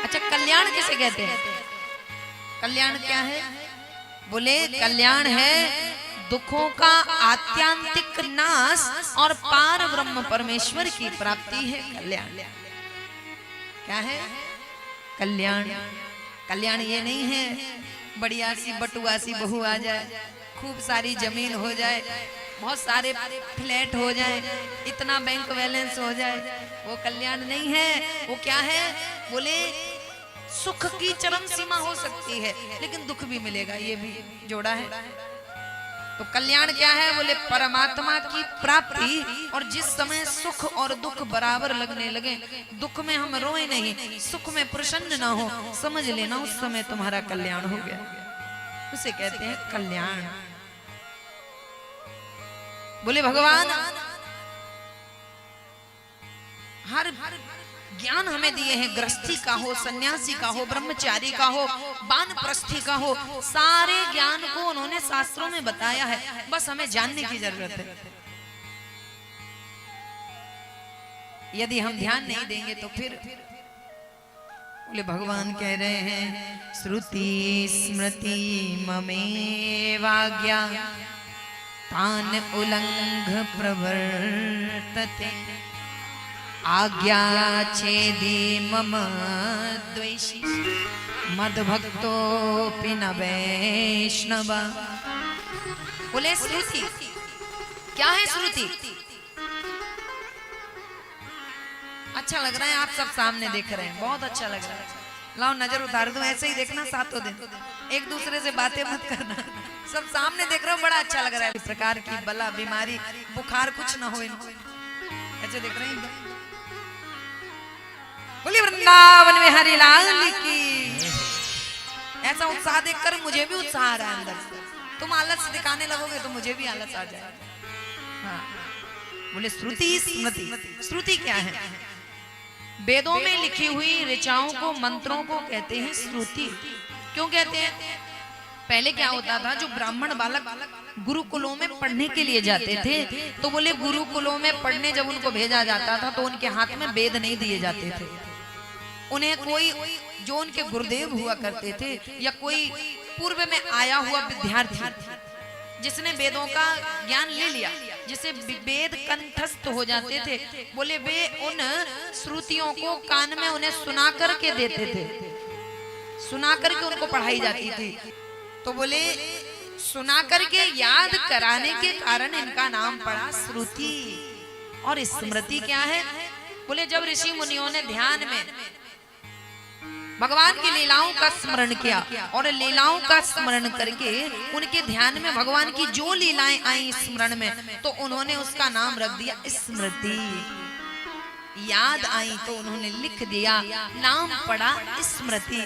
अच्छा, कल्याण किसे कहते हैं? कल्याण क्या है? बोले कल्याण है दुखों का आत्यांतिक नाश और पार ब्रह्म परमेश्वर की प्राप्ति है कल्याण। क्या है कल्याण? कल्याण ये नहीं है बढ़िया सी बटुआ सी बहू आ जाए, खूब सारी जमीन हो जाए, बहुत सारे फ्लैट हो जाए, इतना बैंक बैलेंस हो जाए, वो कल्याण नहीं है। वो क्या है? बोले सुख की चरम सीमा हो सकती है लेकिन दुख भी मिलेगा, ये भी जोड़ा है। तो कल्याण क्या है? बोले परमात्मा की प्राप्ति। और जिस समय सुख और दुख बराबर लगने लगे, दुख में हम रोए नहीं, सुख में प्रसन्न ना हो, समझ लेना उस समय तुम्हारा कल्याण हो गया। उसे कहते हैं कल्याण। बोले भगवान हर ज्ञान हमें दिए हैं, गृहस्थी का हो, सन्यासी का हो, ब्रह्मचारी का हो, वानप्रस्थी का हो, सारे ज्ञान को उन्होंने शास्त्रों में बताया है, बस हमें जानने की जरूरत है। यदि हम ध्यान नहीं देंगे तो फिर बोले भगवान कह रहे हैं श्रुति स्मृति ममेवाज्ञा तान उल्लंघ प्रवर्तते आज्ञा छेदी मम द्वेषी मद्भक्तोऽपि न वैष्णव। बोले श्रुति क्या है? श्रुति अच्छा लग रहा है, आप सब सामने देख रहे हैं, बहुत अच्छा लग रहा है। लाओ नजर उतार दो, ऐसे ही देखना सातों दिन, एक दूसरे से बातें मत करना, सब सामने देख रहे हो, बड़ा अच्छा लग रहा है। इस प्रकार की बला बीमारी बुखार कुछ ना हो इनको, ऐसे देख रहे हैं। बोलिए वृंदावन में हरि लाल की। ऐसा उत्साह देखकर मुझे भी उत्साह आ रहा है अंदर से। तुम आलस दिखाने लगोगे तो मुझे भी आलस आ जाएगा। हाँ। बोले श्रुति स्मृति। श्रुति क्या है? वेदों में लिखी हुई ऋचाओं को, मंत्रों को कहते हैं श्रुति। क्यों कहते हैं? पहले क्या होता था, जो ब्राह्मण बालक गुरुकुलों में पढ़ने के लिए जाते थे, तो बोले गुरुकुलों में पढ़ने जब उनको भेजा जाता था तो उनके हाथ में वेद नहीं दिए जाते थे। उन्हें कोई जो उनके गुरुदेव हुआ करते थे या कोई पूर्व में आया हुआ विद्यार्थी जिसने वेदों का ज्ञान ले लिया, जिसे वेद कंठस्थ हो जाते थे, बोले वे उन श्रुतियों को कान में उन्हें सुना करके देते थे, सुना करके उनको पढ़ाई जाती थी। तो बोले सुना करके याद कराने के कारण इनका नाम पड़ा श्रुति। और स्मृति क्या है? बोले जब ऋषि मुनियों ने ध्यान में भगवान की लीलाओं का स्मरण किया और लीलाओं का स्मरण करके उनके ध्यान में भगवान की जो लीलाएं आई स्मरण में, तो उन्होंने उसका नाम रख दिया स्मृति। याद आई तो उन्होंने लिख दिया, नाम पड़ा स्मृति।